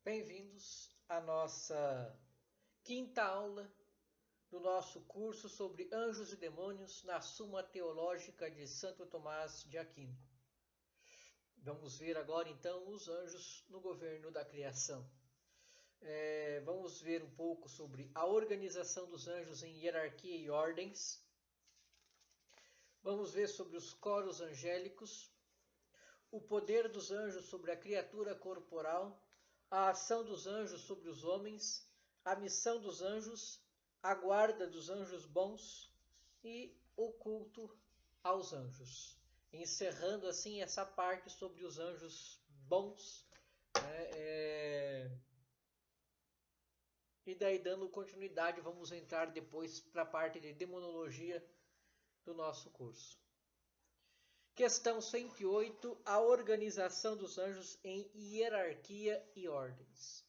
Bem-vindos à nossa quinta aula do nosso curso sobre anjos e demônios na Suma Teológica de Santo Tomás de Aquino. Vamos ver agora então os anjos no governo da criação. Vamos ver um pouco sobre a organização dos anjos em hierarquia e ordens. Vamos ver sobre os coros angélicos, o poder dos anjos sobre a criatura corporal, a ação dos anjos sobre os homens, a missão dos anjos, a guarda dos anjos bons e o culto aos anjos. Encerrando assim essa parte sobre os anjos bons, e daí dando continuidade vamos entrar depois para a parte de demonologia do nosso curso. Questão 108. A organização dos anjos em hierarquia e ordens.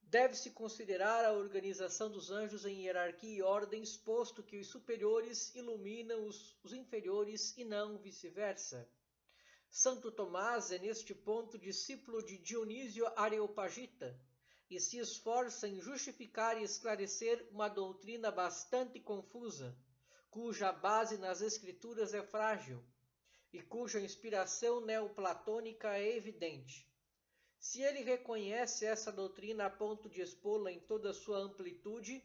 Deve-se considerar a organização dos anjos em hierarquia e ordens, posto que os superiores iluminam os inferiores e não vice-versa. Santo Tomás é neste ponto discípulo de Dionísio Areopagita e se esforça em justificar e esclarecer uma doutrina bastante confusa, cuja base nas escrituras é frágil e cuja inspiração neoplatônica é evidente. Se ele reconhece essa doutrina a ponto de expô-la em toda a sua amplitude,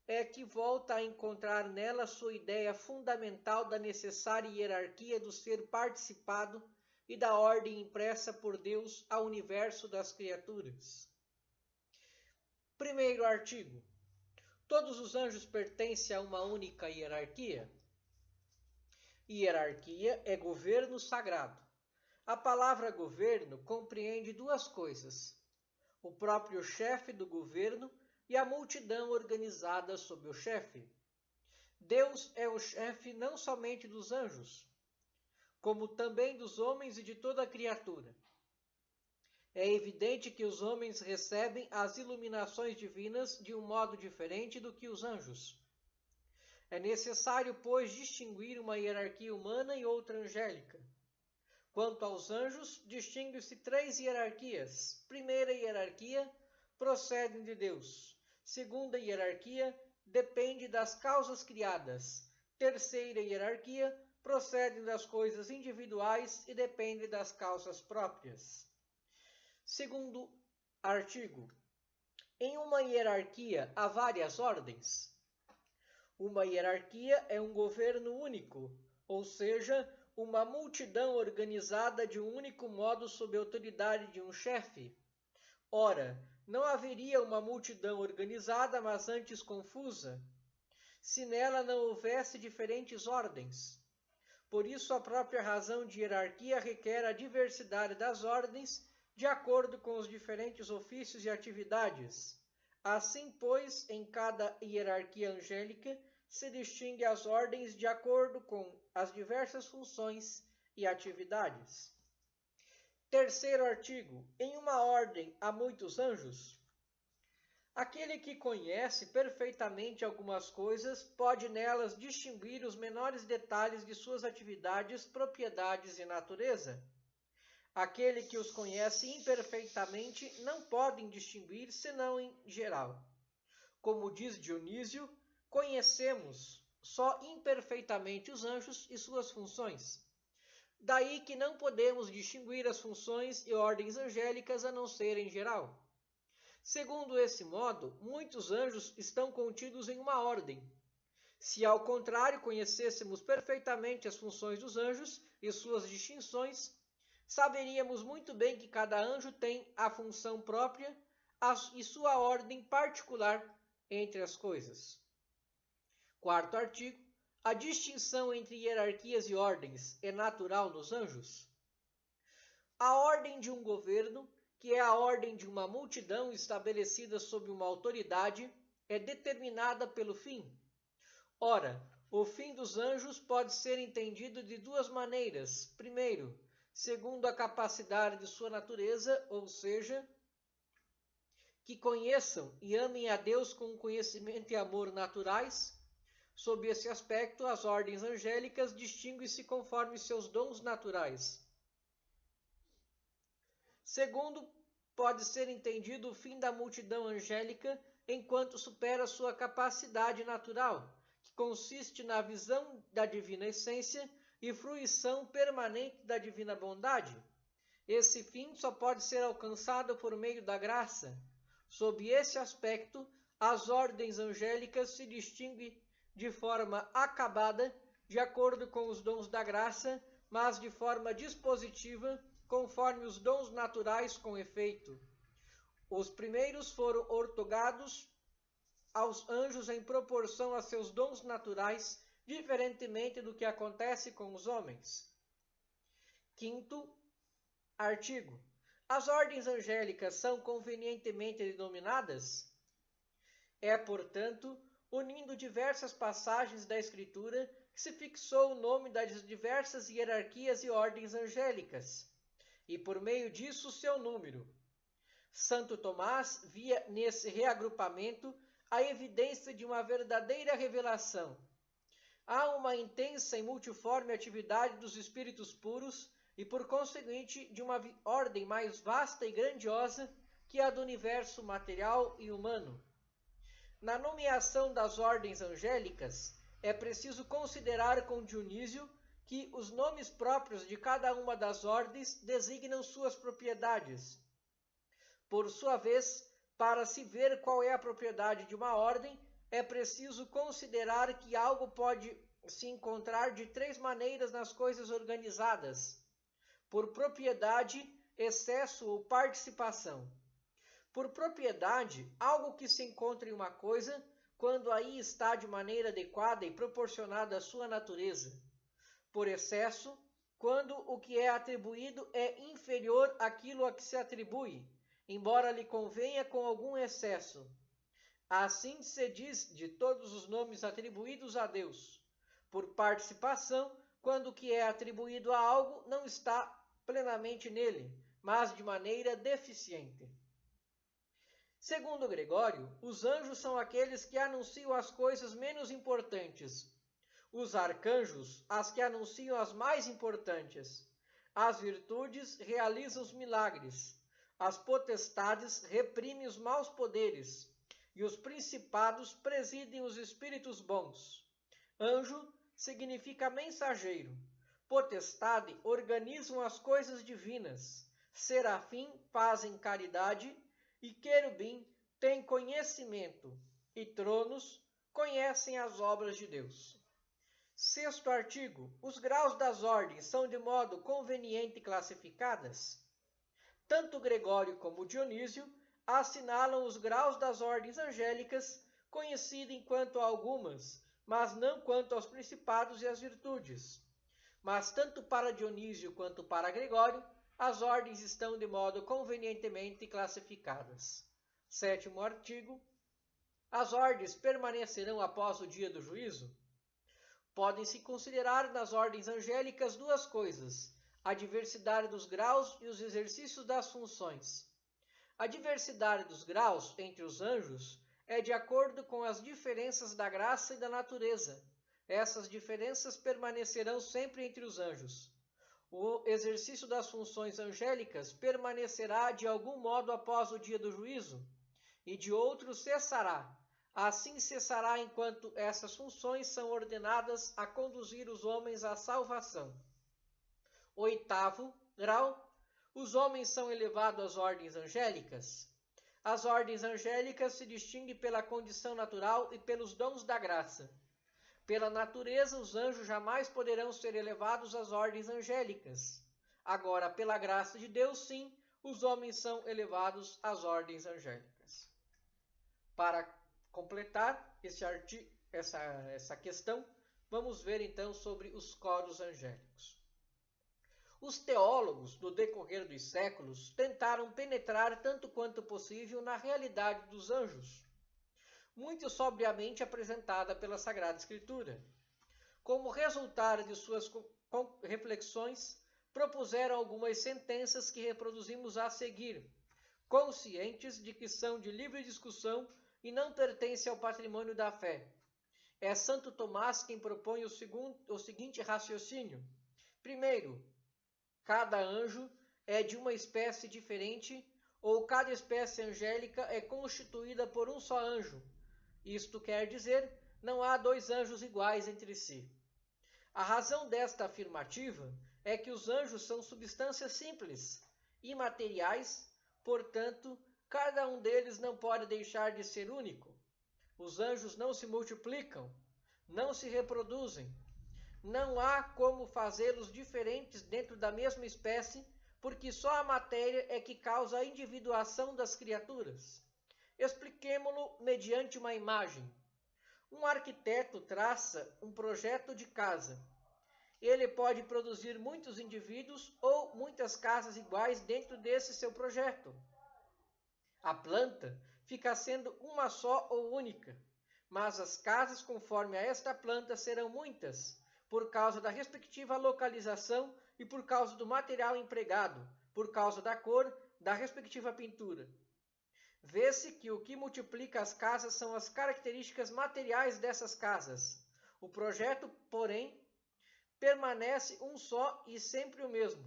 é que volta a encontrar nela sua ideia fundamental da necessária hierarquia do ser participado e da ordem impressa por Deus ao universo das criaturas. Primeiro artigo. Todos os anjos pertencem a uma única hierarquia? Hierarquia é governo sagrado. A palavra governo compreende duas coisas: o próprio chefe do governo e a multidão organizada sob o chefe. Deus é o chefe não somente dos anjos, como também dos homens e de toda a criatura. É evidente que os homens recebem as iluminações divinas de um modo diferente do que os anjos. É necessário, pois, distinguir uma hierarquia humana e outra angélica. Quanto aos anjos, distinguem-se três hierarquias. Primeira hierarquia, procedem de Deus. Segunda hierarquia, depende das causas criadas. Terceira hierarquia, procedem das coisas individuais e dependem das causas próprias. Segundo artigo. Em uma hierarquia há várias ordens? Uma hierarquia é um governo único, ou seja, uma multidão organizada de um único modo sob a autoridade de um chefe. Ora, não haveria uma multidão organizada, mas antes confusa, se nela não houvesse diferentes ordens. Por isso, a própria razão de hierarquia requer a diversidade das ordens de acordo com os diferentes ofícios e atividades. Assim, pois, em cada hierarquia angélica se distingue as ordens de acordo com as diversas funções e atividades. Terceiro artigo. Em uma ordem há muitos anjos? Aquele que conhece perfeitamente algumas coisas pode nelas distinguir os menores detalhes de suas atividades, propriedades e natureza. Aquele que os conhece imperfeitamente não pode distinguir senão em geral. Como diz Dionísio, conhecemos só imperfeitamente os anjos e suas funções. Daí que não podemos distinguir as funções e ordens angélicas a não ser em geral. Segundo esse modo, muitos anjos estão contidos em uma ordem. Se ao contrário conhecêssemos perfeitamente as funções dos anjos e suas distinções, saberíamos muito bem que cada anjo tem a função própria e sua ordem particular entre as coisas. Quarto artigo. A distinção entre hierarquias e ordens é natural nos anjos? A ordem de um governo, que é a ordem de uma multidão estabelecida sob uma autoridade, é determinada pelo fim. Ora, o fim dos anjos pode ser entendido de duas maneiras. Primeiro, segundo a capacidade de sua natureza, ou seja, que conheçam e amem a Deus com conhecimento e amor naturais. Sob esse aspecto, as ordens angélicas distinguem-se conforme seus dons naturais. Segundo, pode ser entendido o fim da multidão angélica enquanto supera sua capacidade natural, que consiste na visão da divina essência e fruição permanente da divina bondade. Esse fim só pode ser alcançado por meio da graça. Sob esse aspecto, as ordens angélicas se distinguem de forma acabada, de acordo com os dons da graça, mas de forma dispositiva, conforme os dons naturais com efeito. Os primeiros foram outorgados aos anjos em proporção a seus dons naturais, diferentemente do que acontece com os homens. Quinto artigo. As ordens angélicas são convenientemente denominadas? É, portanto, unindo diversas passagens da Escritura que se fixou o nome das diversas hierarquias e ordens angélicas, e por meio disso seu número. Santo Tomás via nesse reagrupamento a evidência de uma verdadeira revelação. Há uma intensa e multiforme atividade dos espíritos puros e, por conseguinte, de uma ordem mais vasta e grandiosa que a do universo material e humano. Na nomeação das ordens angélicas, é preciso considerar com Dionísio que os nomes próprios de cada uma das ordens designam suas propriedades. Por sua vez, para se ver qual é a propriedade de uma ordem, é preciso considerar que algo pode se encontrar de três maneiras nas coisas organizadas: por propriedade, excesso ou participação. Por propriedade, algo que se encontra em uma coisa, quando aí está de maneira adequada e proporcionada à sua natureza. Por excesso, quando o que é atribuído é inferior àquilo a que se atribui, embora lhe convenha com algum excesso. Assim se diz de todos os nomes atribuídos a Deus. Por participação, quando o que é atribuído a algo não está plenamente nele, mas de maneira deficiente. Segundo Gregório, os anjos são aqueles que anunciam as coisas menos importantes, os arcanjos as que anunciam as mais importantes, as virtudes realizam os milagres, as potestades reprimem os maus poderes, e os principados presidem os espíritos bons. Anjo significa mensageiro, potestade organizam as coisas divinas, serafim fazem caridade, e querubim tem conhecimento, e tronos conhecem as obras de Deus. Sexto artigo. Os graus das ordens são de modo conveniente classificadas? Tanto Gregório como Dionísio assinalam os graus das ordens angélicas, conhecidos quanto a algumas, mas não quanto aos principados e às virtudes. Mas tanto para Dionísio quanto para Gregório, as ordens estão de modo convenientemente classificadas. Sétimo artigo. As ordens permanecerão após o dia do juízo? Podem-se considerar nas ordens angélicas duas coisas: a diversidade dos graus e os exercícios das funções. A diversidade dos graus entre os anjos é de acordo com as diferenças da graça e da natureza. Essas diferenças permanecerão sempre entre os anjos. O exercício das funções angélicas permanecerá de algum modo após o dia do juízo, e de outro cessará. Assim cessará enquanto essas funções são ordenadas a conduzir os homens à salvação. Oitavo grau. Os homens são elevados às ordens angélicas? As ordens angélicas se distinguem pela condição natural e pelos dons da graça. Pela natureza, os anjos jamais poderão ser elevados às ordens angélicas. Agora, pela graça de Deus, sim, os homens são elevados às ordens angélicas. Para completar essa questão, vamos ver então sobre os coros angélicos. Os teólogos, no decorrer dos séculos, tentaram penetrar tanto quanto possível na realidade dos anjos, muito sobriamente apresentada pela Sagrada Escritura. Como resultado de suas reflexões, propuseram algumas sentenças que reproduzimos a seguir, conscientes de que são de livre discussão e não pertencem ao patrimônio da fé. É Santo Tomás quem propõe o seguinte raciocínio. Primeiro, cada anjo é de uma espécie diferente, ou cada espécie angélica é constituída por um só anjo. Isto quer dizer, não há dois anjos iguais entre si. A razão desta afirmativa é que os anjos são substâncias simples, imateriais, portanto, cada um deles não pode deixar de ser único. Os anjos não se multiplicam, não se reproduzem. Não há como fazê-los diferentes dentro da mesma espécie, porque só a matéria é que causa a individuação das criaturas. Expliquemo-lo mediante uma imagem. Um arquiteto traça um projeto de casa. Ele pode produzir muitos indivíduos ou muitas casas iguais dentro desse seu projeto. A planta fica sendo uma só ou única, mas as casas conforme a esta planta serão muitas, por causa da respectiva localização e por causa do material empregado, por causa da cor da respectiva pintura. Vê-se que o que multiplica as casas são as características materiais dessas casas. O projeto, porém, permanece um só e sempre o mesmo.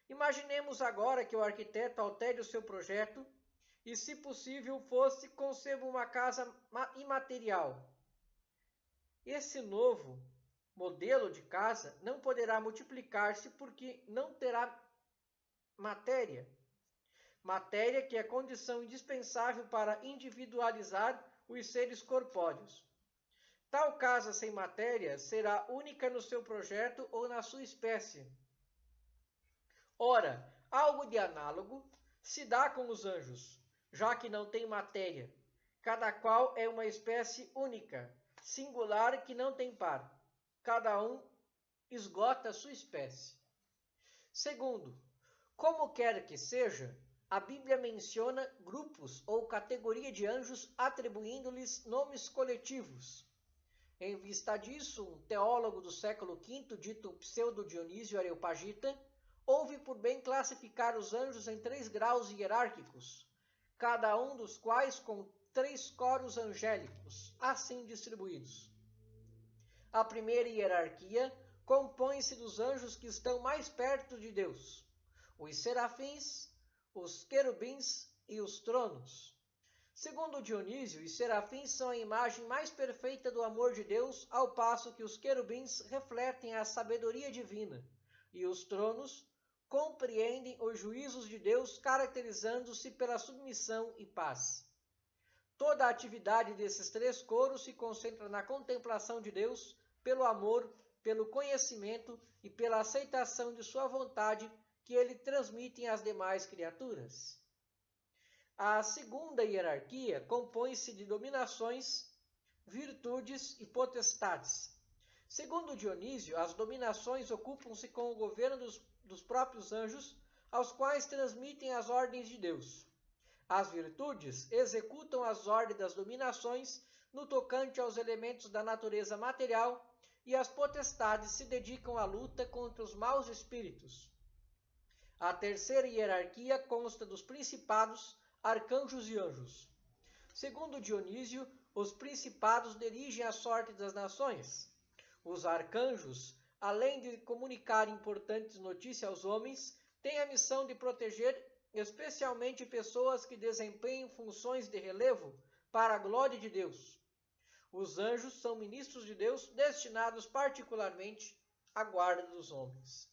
Imaginemos agora que o arquiteto altere o seu projeto e, se possível fosse, conceba uma casa imaterial. Esse novo modelo de casa não poderá multiplicar-se porque não terá matéria. Matéria que é condição indispensável para individualizar os seres corpóreos. Tal casa sem matéria será única no seu projeto ou na sua espécie. Ora, algo de análogo se dá com os anjos, já que não tem matéria. Cada qual é uma espécie única, singular que não tem par. Cada um esgota a sua espécie. Segundo, como quer que seja, a Bíblia menciona grupos ou categoria de anjos atribuindo-lhes nomes coletivos. Em vista disso, um teólogo do século V, dito Pseudo-Dionísio Areopagita, houve por bem classificar os anjos em 3 graus hierárquicos, cada um dos quais com 3 coros angélicos, assim distribuídos. A primeira hierarquia compõe-se dos anjos que estão mais perto de Deus, os serafins, os querubins e os tronos. Segundo Dionísio, os serafins são a imagem mais perfeita do amor de Deus, ao passo que os querubins refletem a sabedoria divina, e os tronos compreendem os juízos de Deus, caracterizando-se pela submissão e paz. Toda a atividade desses 3 coros se concentra na contemplação de Deus, pelo amor, pelo conhecimento e pela aceitação de sua vontade que ele transmite às demais criaturas. A segunda hierarquia compõe-se de dominações, virtudes e potestades. Segundo Dionísio, as dominações ocupam-se com o governo dos próprios anjos, aos quais transmitem as ordens de Deus. As virtudes executam as ordens das dominações no tocante aos elementos da natureza material, e as potestades se dedicam à luta contra os maus espíritos. A terceira hierarquia consta dos principados, arcanjos e anjos. Segundo Dionísio, os principados dirigem a sorte das nações. Os arcanjos, além de comunicar importantes notícias aos homens, têm a missão de proteger especialmente pessoas que desempenham funções de relevo para a glória de Deus. Os anjos são ministros de Deus destinados particularmente à guarda dos homens.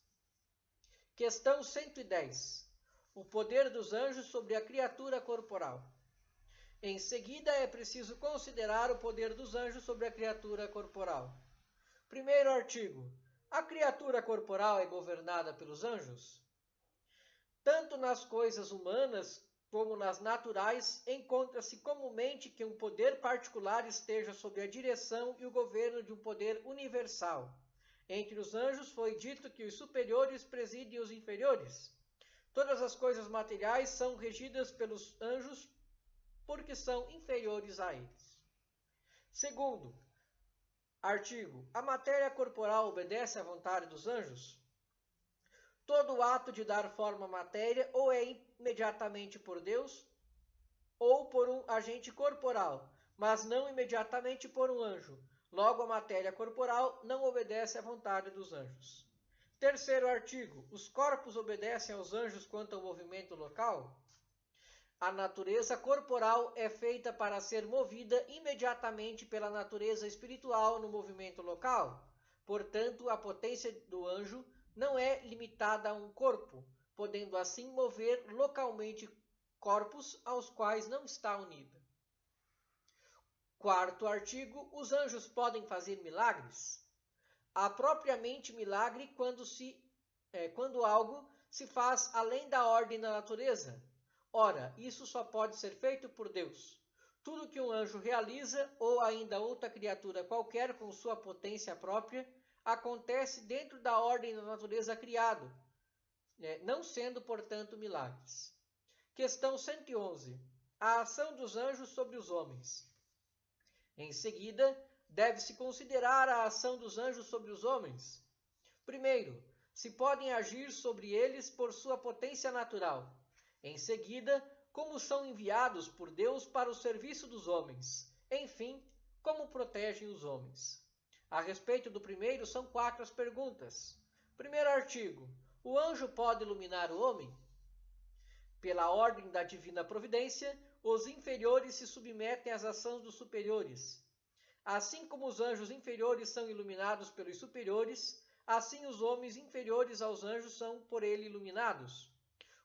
Questão 110. O poder dos anjos sobre a criatura corporal. Em seguida, é preciso considerar o poder dos anjos sobre a criatura corporal. Primeiro artigo. A criatura corporal é governada pelos anjos? Tanto nas coisas humanas como nas naturais, encontra-se comumente que um poder particular esteja sob a direção e o governo de um poder universal. Entre os anjos foi dito que os superiores presidem os inferiores. Todas as coisas materiais são regidas pelos anjos porque são inferiores a eles. Segundo artigo. A matéria corporal obedece à vontade dos anjos? Todo ato de dar forma à matéria ou é imediatamente por Deus ou por um agente corporal, mas não imediatamente por um anjo. Logo, a matéria corporal não obedece à vontade dos anjos. Terceiro artigo. Os corpos obedecem aos anjos quanto ao movimento local? A natureza corporal é feita para ser movida imediatamente pela natureza espiritual no movimento local. Portanto, a potência do anjo não é limitada a um corpo, podendo assim mover localmente corpos aos quais não está unida. Quarto artigo, os anjos podem fazer milagres? Há propriamente milagre quando algo se faz além da ordem da natureza. Ora, isso só pode ser feito por Deus. Tudo que um anjo realiza, ou ainda outra criatura qualquer com sua potência própria, acontece dentro da ordem da natureza criado, não sendo, portanto, milagres. Questão 111. A ação dos anjos sobre os homens. Em seguida, deve-se considerar a ação dos anjos sobre os homens. Primeiro, se podem agir sobre eles por sua potência natural. Em seguida, como são enviados por Deus para o serviço dos homens. Enfim, como protegem os homens. A respeito do primeiro, são 4 as perguntas. Primeiro artigo. O anjo pode iluminar o homem? Pela ordem da divina providência, os inferiores se submetem às ações dos superiores. Assim como os anjos inferiores são iluminados pelos superiores, assim os homens inferiores aos anjos são por ele iluminados.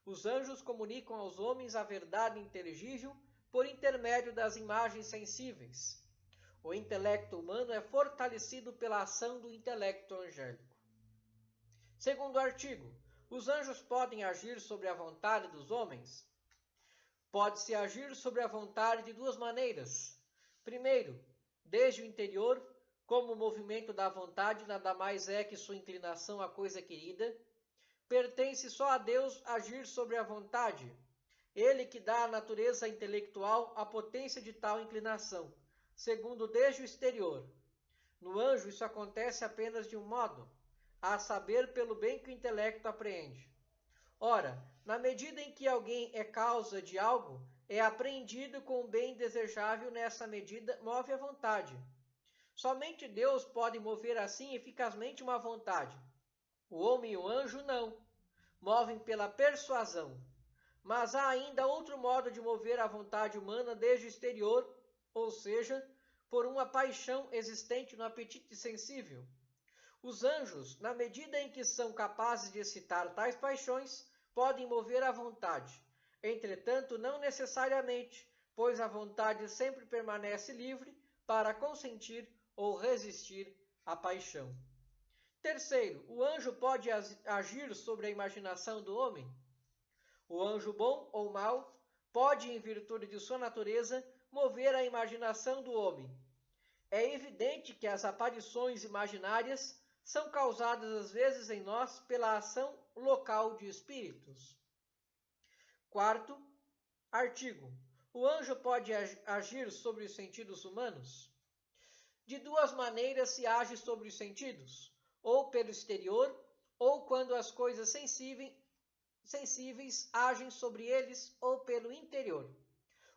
Os anjos comunicam aos homens a verdade inteligível por intermédio das imagens sensíveis. O intelecto humano é fortalecido pela ação do intelecto angélico. Segundo artigo, os anjos podem agir sobre a vontade dos homens? Pode-se agir sobre a vontade de 2 maneiras. Primeiro, desde o interior, como o movimento da vontade nada mais é que sua inclinação à coisa querida. Pertence só a Deus agir sobre a vontade. Ele que dá à natureza intelectual a potência de tal inclinação. Segundo, desde o exterior. No anjo, isso acontece apenas de um modo, a saber, pelo bem que o intelecto apreende. Ora, na medida em que alguém é causa de algo, é apreendido com o bem desejável, nessa medida move a vontade. Somente Deus pode mover assim eficazmente uma vontade. O homem e o anjo não. Movem pela persuasão. Mas há ainda outro modo de mover a vontade humana desde o exterior, ou seja, por uma paixão existente no apetite sensível. Os anjos, na medida em que são capazes de excitar tais paixões, podem mover a vontade. Entretanto, não necessariamente, pois a vontade sempre permanece livre para consentir ou resistir à paixão. Terceiro, o anjo pode agir sobre a imaginação do homem? O anjo bom ou mau pode, em virtude de sua natureza, mover a imaginação do homem. É evidente que as aparições imaginárias são causadas às vezes em nós pela ação local de espíritos. Quarto artigo. O anjo pode agir sobre os sentidos humanos? De 2 maneiras se age sobre os sentidos, ou pelo exterior, ou quando as coisas sensíveis agem sobre eles, ou pelo interior.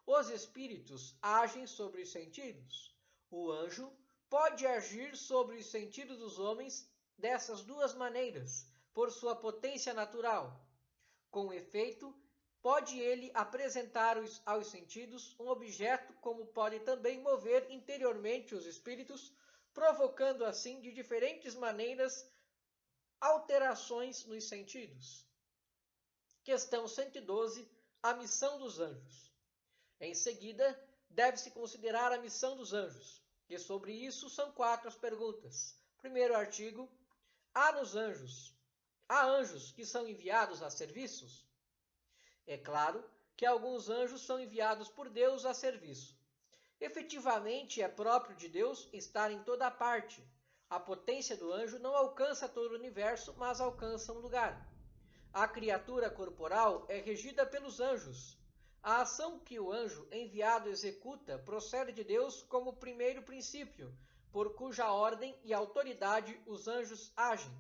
Os espíritos agem sobre os sentidos. O anjo pode agir sobre os sentidos dos homens dessas 2 maneiras, por sua potência natural. Com efeito, pode ele apresentar aos sentidos um objeto, como pode também mover interiormente os espíritos, provocando assim de diferentes maneiras alterações nos sentidos. Questão 112. A missão dos anjos. Em seguida, deve-se considerar a missão dos anjos, e sobre isso são 4 as perguntas. Primeiro artigo. Há anjos que são enviados a serviços? É claro que alguns anjos são enviados por Deus a serviço. Efetivamente, é próprio de Deus estar em toda parte. A potência do anjo não alcança todo o universo, mas alcança um lugar. A criatura corporal é regida pelos anjos. A ação que o anjo enviado executa procede de Deus como primeiro princípio, por cuja ordem e autoridade os anjos agem,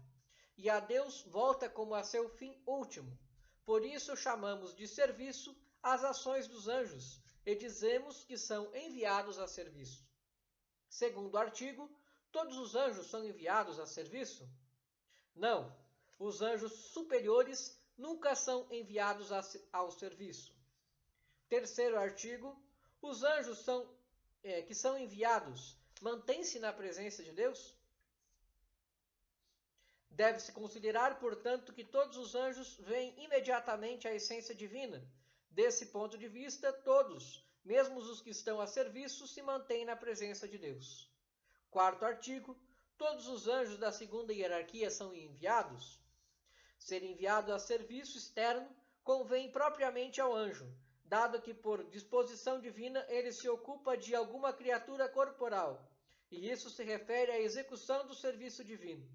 e a Deus volta como a seu fim último. Por isso chamamos de serviço as ações dos anjos, e dizemos que são enviados a serviço. Segundo artigo, todos os anjos são enviados a serviço? Não, os anjos superiores nunca são enviados ao serviço. Terceiro artigo, os anjos que são enviados mantêm-se na presença de Deus? Deve-se considerar, portanto, que todos os anjos veem imediatamente a essência divina. Desse ponto de vista, todos, mesmo os que estão a serviço, se mantêm na presença de Deus. Quarto artigo, todos os anjos da segunda hierarquia são enviados? Ser enviado a serviço externo convém propriamente ao anjo, dado que por disposição divina ele se ocupa de alguma criatura corporal, e isso se refere à execução do serviço divino.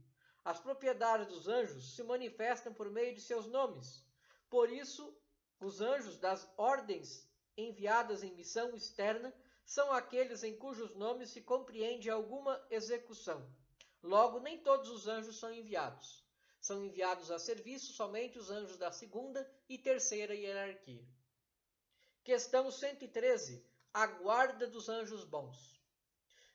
As propriedades dos anjos se manifestam por meio de seus nomes. Por isso, os anjos das ordens enviadas em missão externa são aqueles em cujos nomes se compreende alguma execução. Logo, nem todos os anjos são enviados. São enviados a serviço somente os anjos da segunda e terceira hierarquia. Questão 113. A guarda dos anjos bons.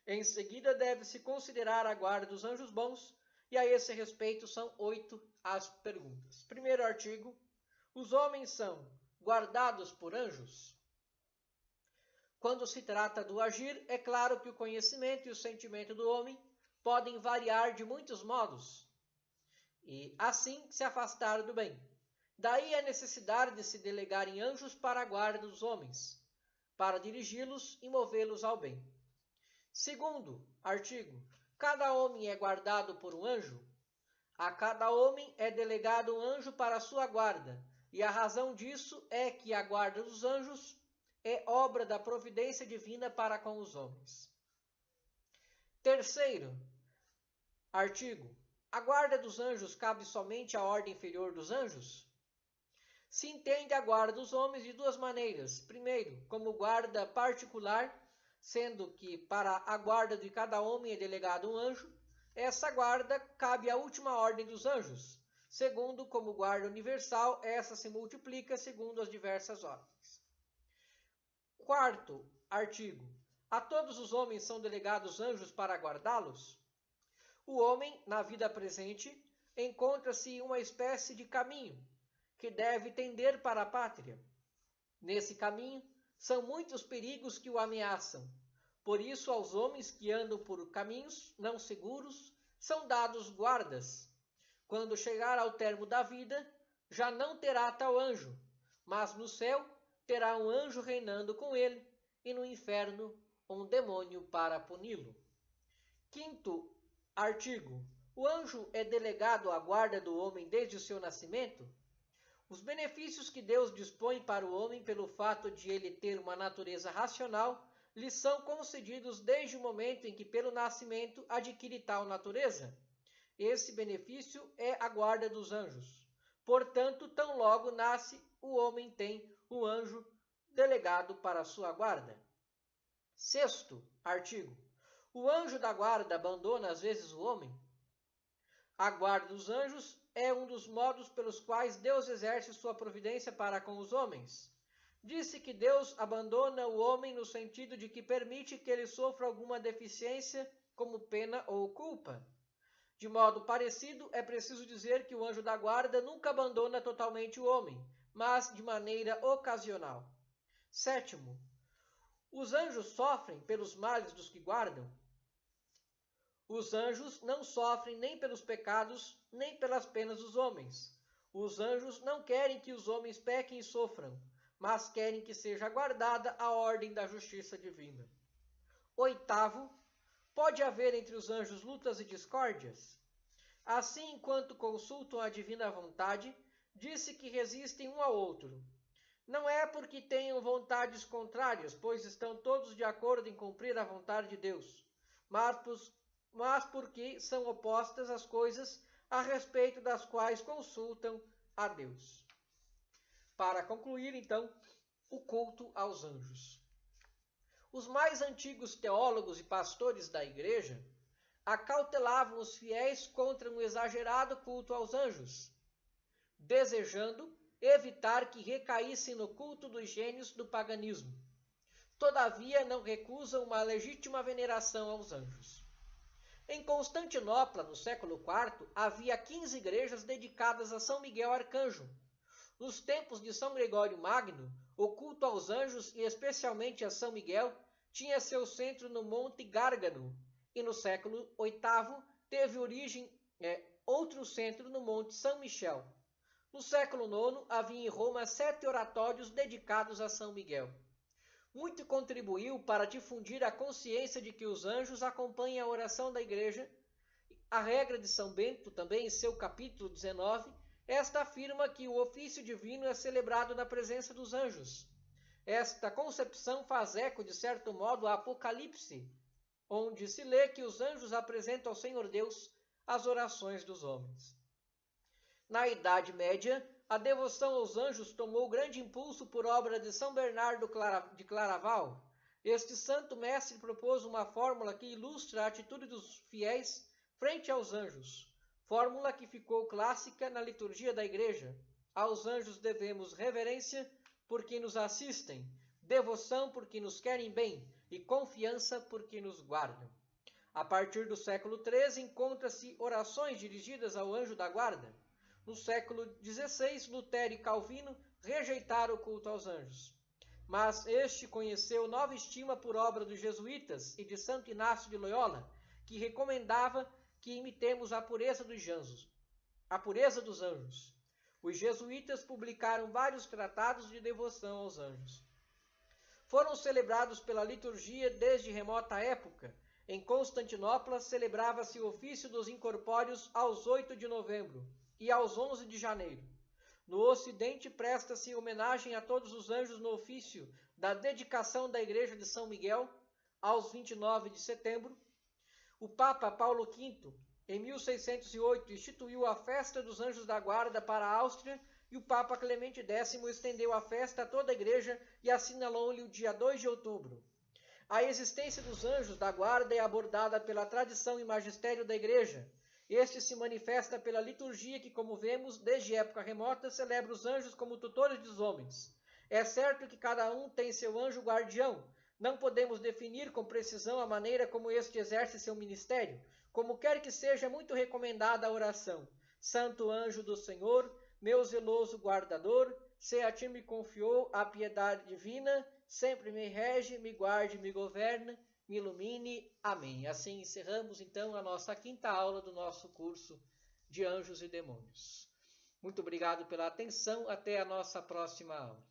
Em seguida, deve-se considerar a guarda dos anjos bons, e a esse respeito são 8 as perguntas. Primeiro artigo. Os homens são guardados por anjos? Quando se trata do agir, é claro que o conhecimento e o sentimento do homem podem variar de muitos modos, e assim se afastar do bem. Daí a necessidade de se delegar em anjos para a guarda dos homens, para dirigi-los e movê-los ao bem. Segundo artigo. Cada homem é guardado por um anjo? A cada homem é delegado um anjo para a sua guarda, e a razão disso é que a guarda dos anjos é obra da providência divina para com os homens. Terceiro artigo. A guarda dos anjos cabe somente à ordem inferior dos anjos? Se entende a guarda dos homens de duas maneiras. Primeiro, como guarda particular, sendo que para a guarda de cada homem é delegado um anjo, essa guarda cabe à última ordem dos anjos. Segundo, como guarda universal, essa se multiplica segundo as diversas ordens. Quarto artigo. A todos os homens são delegados anjos para guardá-los? O homem, na vida presente, encontra-se em uma espécie de caminho, que deve tender para a pátria. Nesse caminho, são muitos perigos que o ameaçam. Por isso, aos homens que andam por caminhos não seguros, são dados guardas. Quando chegar ao termo da vida, já não terá tal anjo, mas no céu terá um anjo reinando com ele, e no inferno um demônio para puni-lo. Quinto artigo. O anjo é delegado à guarda do homem desde o seu nascimento? Os benefícios que Deus dispõe para o homem pelo fato de ele ter uma natureza racional lhe são concedidos desde o momento em que pelo nascimento adquire tal natureza. Esse benefício é a guarda dos anjos. Portanto, tão logo nasce, o homem tem um anjo delegado para sua guarda. Sexto artigo. O anjo da guarda abandona às vezes o homem? A guarda dos anjos é um dos modos pelos quais Deus exerce sua providência para com os homens. Disse que Deus abandona o homem no sentido de que permite que ele sofra alguma deficiência como pena ou culpa. De modo parecido, é preciso dizer que o anjo da guarda nunca abandona totalmente o homem, mas de maneira ocasional. Sétimo, os anjos sofrem pelos males dos que guardam? Os anjos não sofrem nem pelos pecados, nem pelas penas dos homens. Os anjos não querem que os homens pequem e sofram, mas querem que seja guardada a ordem da justiça divina. Oitavo, pode haver entre os anjos lutas e discórdias? Assim, enquanto consultam a divina vontade, disse que resistem um ao outro. Não é porque tenham vontades contrárias, pois estão todos de acordo em cumprir a vontade de Deus, mas porque são opostas as coisas a respeito das quais consultam a Deus. Para concluir, então, o culto aos anjos. Os mais antigos teólogos e pastores da Igreja acautelavam os fiéis contra um exagerado culto aos anjos, desejando evitar que recaíssem no culto dos gênios do paganismo. Todavia, não recusam uma legítima veneração aos anjos. Em Constantinopla, no século IV, havia 15 igrejas dedicadas a São Miguel Arcanjo, Nos tempos de São Gregório Magno, o culto aos anjos e especialmente a São Miguel tinha seu centro no Monte Gárgano, e no século VIII teve origem outro centro no Monte São Michel. No século IX havia em Roma 7 oratórios dedicados a São Miguel. Muito contribuiu para difundir a consciência de que os anjos acompanham a oração da Igreja. A regra de São Bento, também em seu capítulo 19, esta afirma que o ofício divino é celebrado na presença dos anjos. Esta concepção faz eco, de certo modo, ao Apocalipse, onde se lê que os anjos apresentam ao Senhor Deus as orações dos homens. Na Idade Média, a devoção aos anjos tomou grande impulso por obra de São Bernardo de Claraval. Este santo mestre propôs uma fórmula que ilustra a atitude dos fiéis frente aos anjos, fórmula que ficou clássica na liturgia da Igreja. Aos anjos devemos reverência porque nos assistem, devoção porque nos querem bem e confiança porque nos guardam. A partir do século XIII encontra-se orações dirigidas ao anjo da guarda. No século XVI, Lutero e Calvino rejeitaram o culto aos anjos. Mas este conheceu nova estima por obra dos jesuítas e de Santo Inácio de Loyola, que recomendava que imitemos a pureza dos anjos. Os jesuítas publicaram vários tratados de devoção aos anjos. Foram celebrados pela liturgia desde remota época. Em Constantinopla celebrava-se o ofício dos incorpóreos aos 8 de novembro e aos 11 de janeiro. No Ocidente presta-se homenagem a todos os anjos no ofício da dedicação da Igreja de São Miguel aos 29 de setembro. O Papa Paulo V, em 1608, instituiu a festa dos Anjos da Guarda para a Áustria, e o Papa Clemente X estendeu a festa a toda a Igreja e assinalou-lhe o dia 2 de outubro. A existência dos Anjos da Guarda é abordada pela tradição e magistério da Igreja. Este se manifesta pela liturgia que, como vemos, desde época remota, celebra os anjos como tutores dos homens. É certo que cada um tem seu anjo guardião. Não podemos definir com precisão a maneira como este exerce seu ministério. Como quer que seja, é muito recomendada a oração. Santo anjo do Senhor, meu zeloso guardador, se a ti me confiou a piedade divina, sempre me rege, me guarde, me governa, me ilumine. Amém. Assim encerramos então a nossa 5ª aula do nosso curso de Anjos e Demônios. Muito obrigado pela atenção. Até a nossa próxima aula.